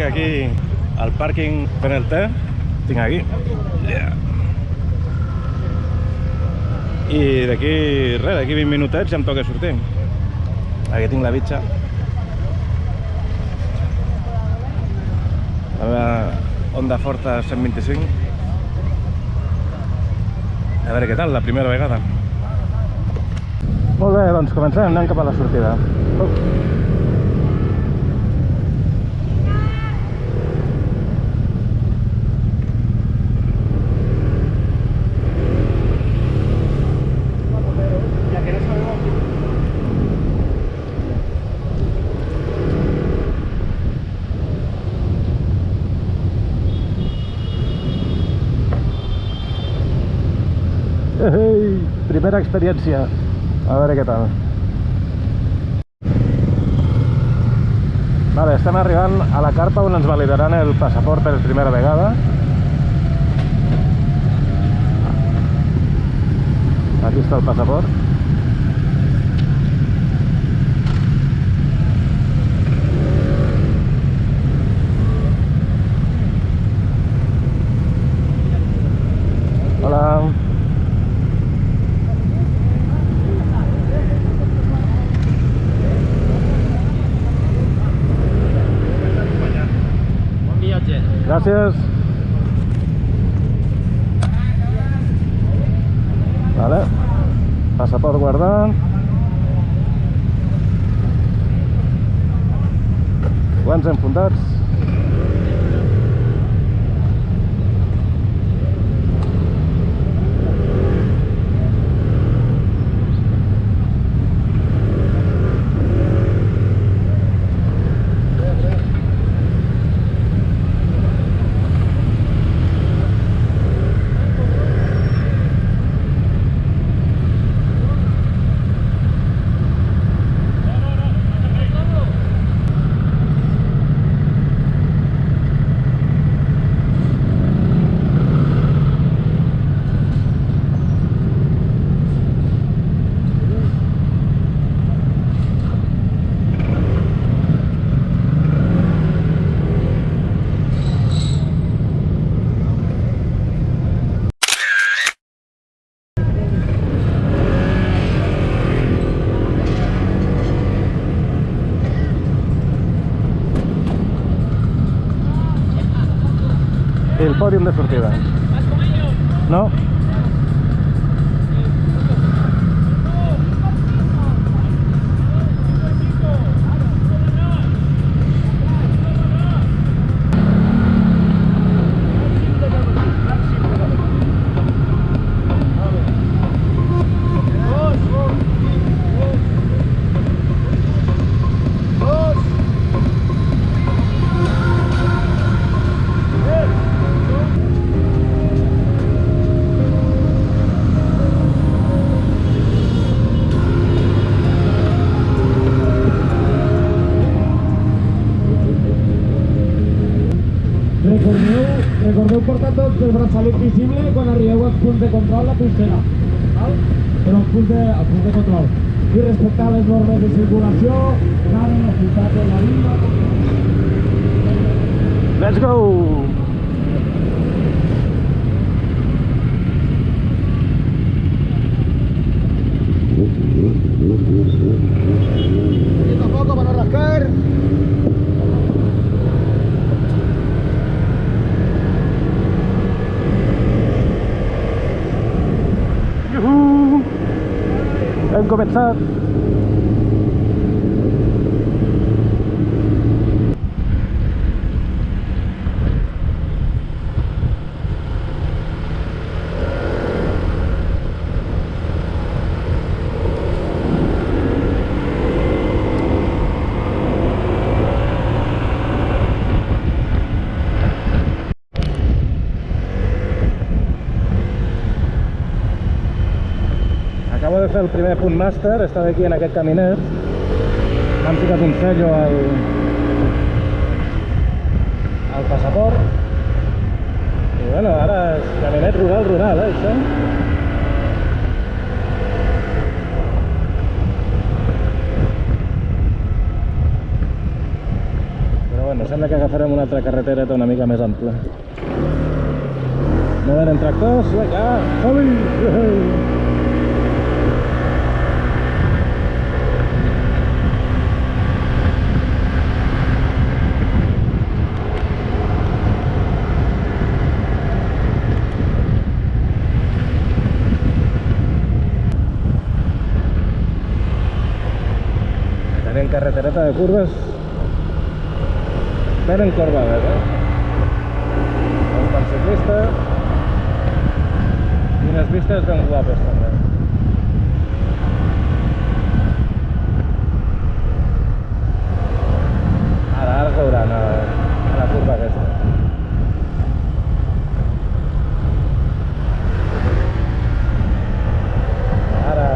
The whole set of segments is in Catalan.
aquí al pàrquing fent el té. Tinc aquí. I d'aquí, res, d'aquí 20 minutets ja em toca sortir. Aquí tinc la bitxa. La meva Honda Forza 125. A veure què tal, la primera vegada. Molt bé, doncs comencem, anem cap a la sortida. Primera experiència, a veure què tal. Vale, estem arribant a la carpa on ens validaran el passaport per primera vegada. Aquí està el passaport. Hola. Gràcies. Vale. Passaport guardat. Guants enfundats. El pòdium de sortida. No? Recordeu portar tots el braçalet visible quan arribeu als punts de control, la pulsera, val? Però als punts de control. I respectar les normes de circulació, la velocitat de la línia. Let's go! Poquito a poco para no rascar. Hem començat. Acabo de fer el primer punt màster, estava aquí en aquest caminet, m'han ficat un sello al passaport i bueno, ara és caminet rural, això. Però bueno, sembla que agafarem una altra carretereta una mica més ampla. No venen tractors, vinga, som-hi! Tenim carretereta de curves ben encorbades, per ciclista i unes vistes ben guapes també. Ara es veuran a la curva aquesta. Ara...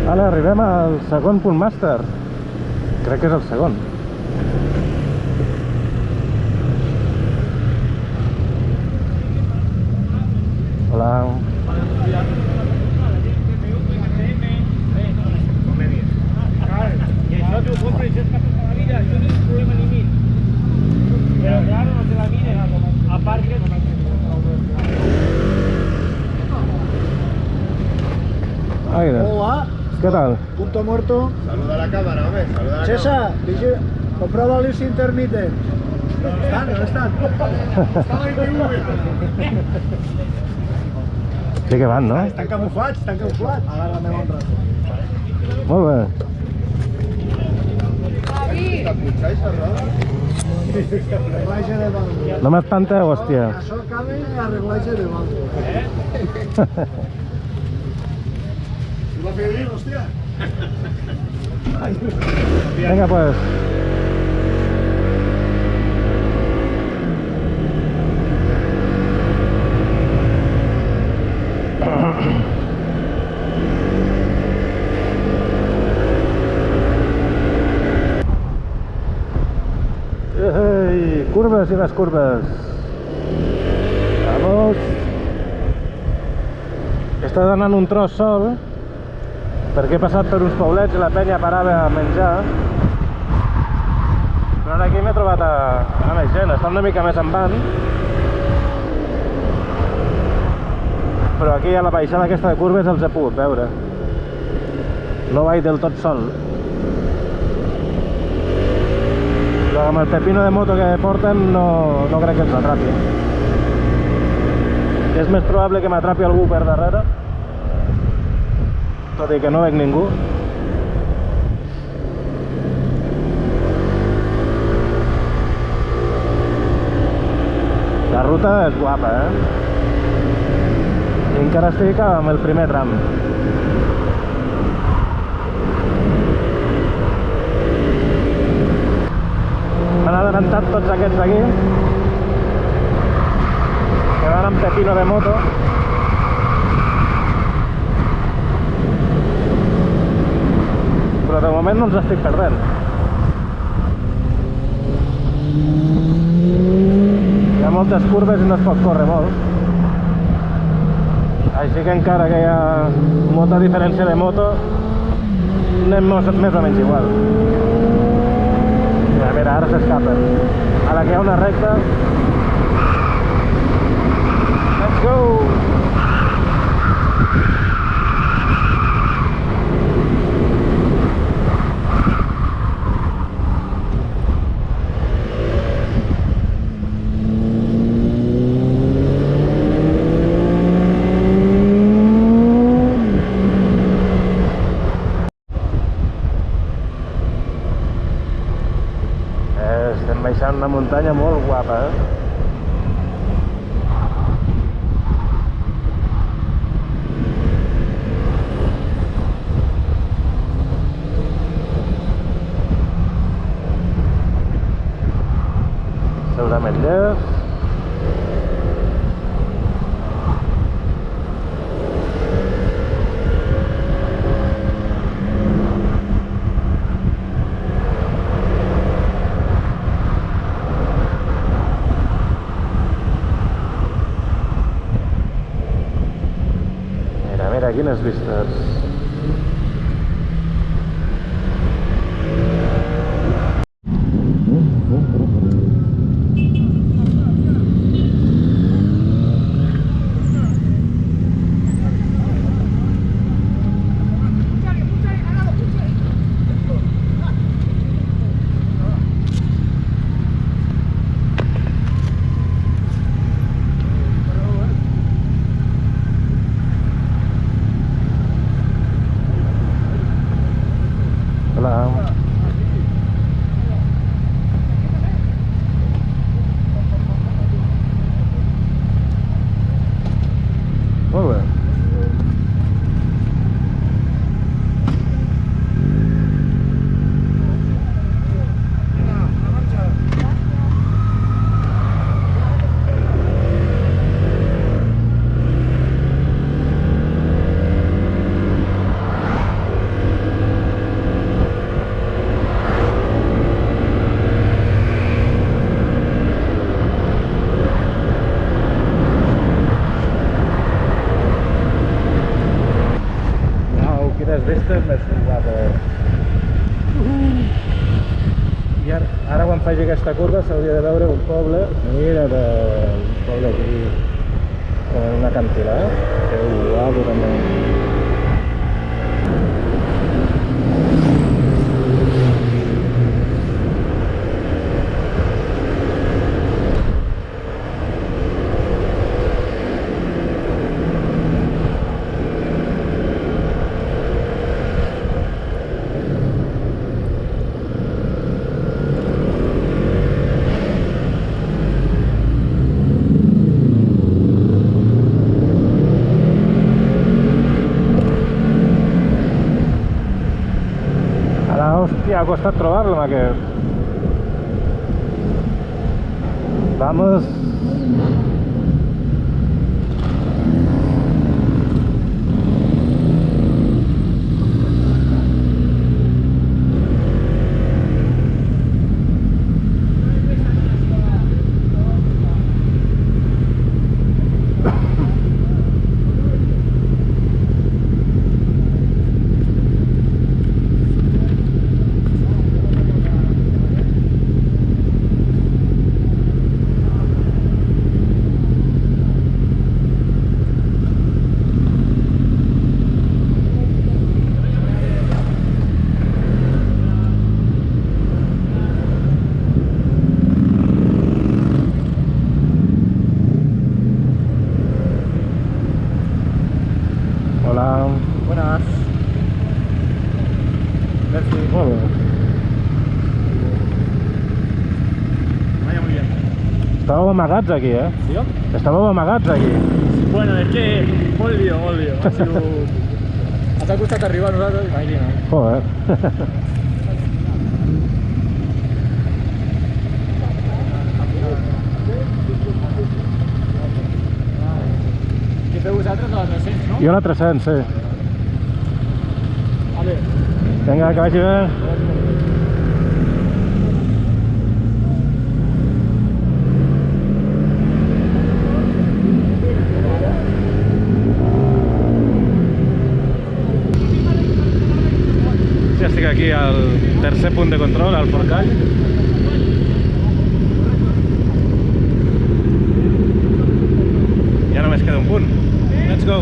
Ara arribem al segon punt màster. Crec que és el segon. Hola. I això t'ho compres, és que tota la vida, això no és problema ni mig. Però claro, no te la mires, a part que... Hola, ¿Qué tal? punto muerto. Saluda a la cámara, hombre, saluda a la César, compraba luz intermitente. cámara. ¿Dónde están? Están ahí de Uber. Sí que van, no? Estan camuflats, estan camuflats. Ara la meva un rato. Molt bé. T'aputxais a roda? Arreglatge de banco. No m'espanteu, hòstia. Això acaba en arreglatge de banco. ¿Tú lo haces bien, hostia? Venga, pues. Curves y más curves. Vamos. Està donant un tros sol perquè he passat per uns poblets i la penya parava a menjar, però ara aquí m'he trobat a més gent. Està una mica més en van, però aquí a la baixada aquesta de curves els he pogut veure. No vaig del tot sol. Però amb el pepino de moto que porten no crec que ens atrapi. És més probable que m'atrapi algú per darrere, tot i que no veig ningú. La ruta és guapa, I encara estic amb el primer tram. M'han adelantat tots aquests d'aquí, que van amb pepino de moto. Però de moment no ens estic perdent. Hi ha moltes curves i no es pot córrer molt. Així que encara que hi ha molta diferència de moto, anem més o menys igual. A veure, ara s'escapen. Ara que hi ha una recta. Let's go! Estem baixant una muntanya molt guapa, Ametllers. Mira, quines vistes. Hola. Molt bé. Quines vistes més guapes. I ara quan faci aquesta curva s'hauria de veure un poble. Mira, un poble aquí com en una cantera. Que guapo també. Hòstia, ha costat trobar-lo amb aquest. Vamos. Hola. Buenas. Merci. Molt bé. Vaya muy bien. Estàveu amagats aquí, eh? ¿Digo? Estàveu amagats aquí. Bueno, es que molt lío. Ha sido... Ens ha costat arribar a nosaltres, imagina. Joder. Què feu vosaltres a les 300, no? Jo la 300, sí. Vale. Vinga, que vagi bé. Ja estic aquí al tercer punt de control, al Forcall. Ja només queda un punt. Let's go!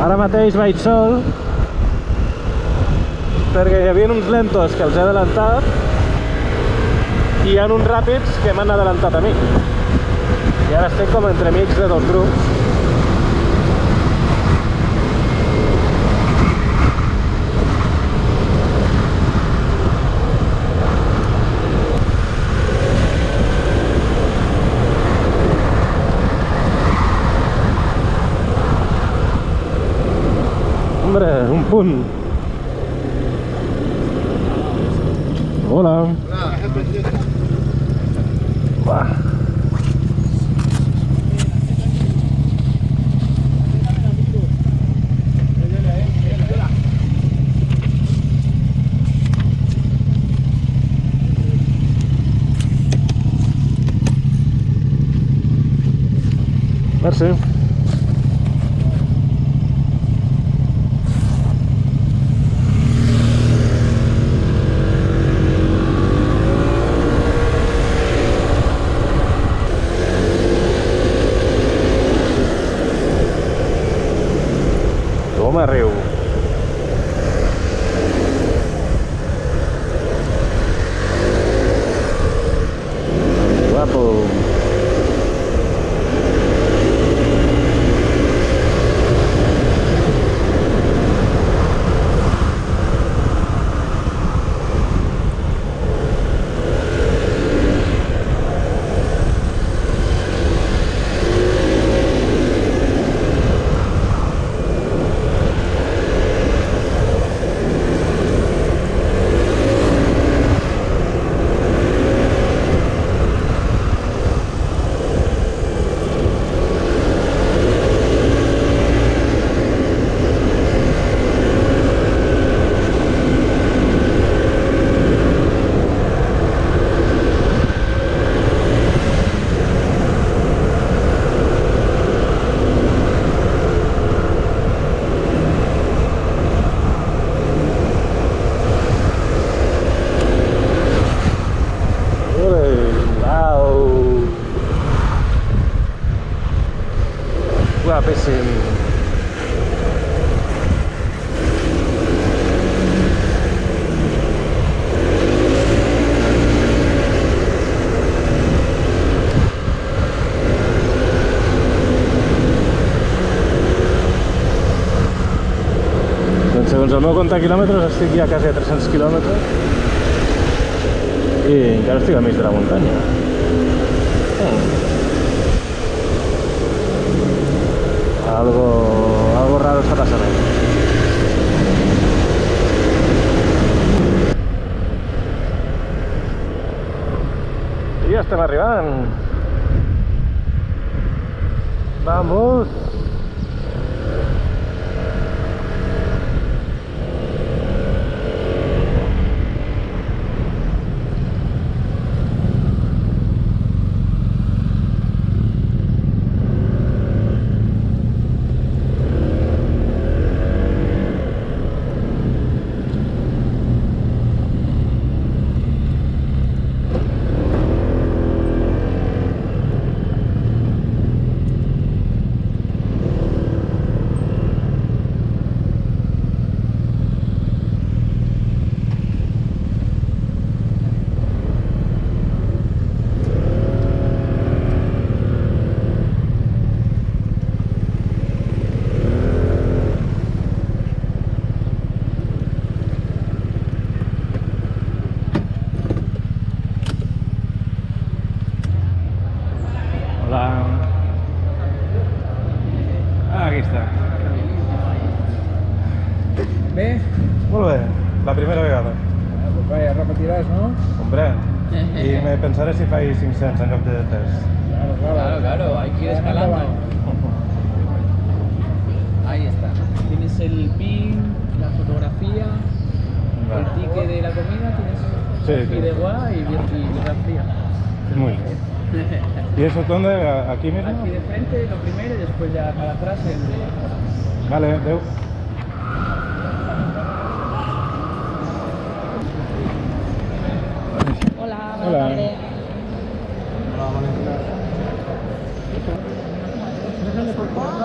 Ara mateix vaig sol perquè hi havia uns lentos que els he adelantat i hi ha uns ràpids que m'han adelantat a mi. I ara estic com entre amics de dos grups. Hombre, un punt. Hola. Va. Merci. Toma, riu. Guapo. Guapíssim. Doncs segons el meu compte de quilòmetres estic ja quasi a 300 quilòmetres i encara estic al mig de la muntanya. Algo raro està passant aquí. I ja estem arribant. Vamos. Aquí està. Bé? Molt bé, la primera vegada. Pues vaya, repetiràs, no? Hombre, y me pensaré si faig 500 en lloc de 3. Claro, hay que ir escalando. Ahí está. Tienes el pin, la fotografía, el ticket de la comida, tienes fideuá y birra fría. Muy bien. ¿Y eso dónde? ¿Aquí mismo? Aquí de frente lo primero y después ya para atrás el... Vale, adeu. Hola, Hola. bona tarda.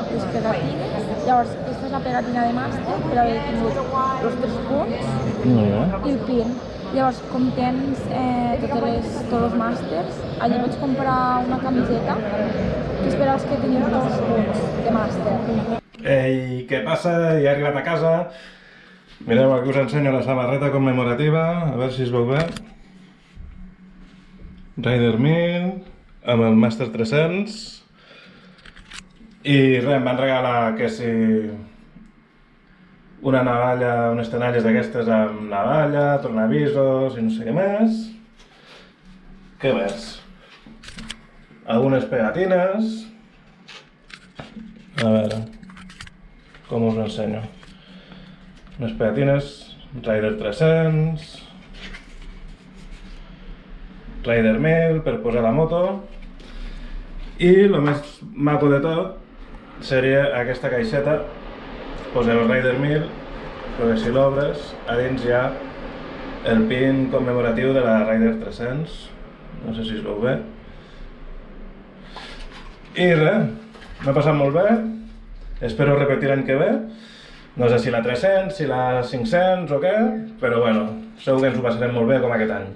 Les pegatines, llavors aquesta és la pegatina de màster per haver tingut els 3 punts Molt bé. i el PIN. Llavors, com tens tots els màsters, allí pots comprar una camiseta que és per als que teniu 2 punts de màster. Ei, què passa? Ja he arribat a casa. Mireu, aquí us ensenyo la samarreta commemorativa, a veure si es veu bé. Rider 1000, amb el Master 300. I res, em van regalar que si una navalla, unes tenalles d'aquestes amb navalla, tornavisos i no sé què més. Què més? Algunes pegatines. A veure, com us ho ensenyo? Unes pegatines, Rider 300, Rider 1000 per posar la moto. I el més maco de tot seria aquesta caixeta. Posem el Rider 1000, però que si l'obres, a dins hi ha el pin commemoratiu de la Rider 300. No sé si es veu bé. I res, m'ha passat molt bé. Espero repetir l'any que ve. No sé si la 300, si la 500 o què, però bueno, segur que ens ho passarem molt bé com aquest any.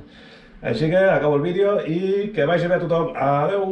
Així que acabo el vídeo i que vagi bé a tothom. Adeu!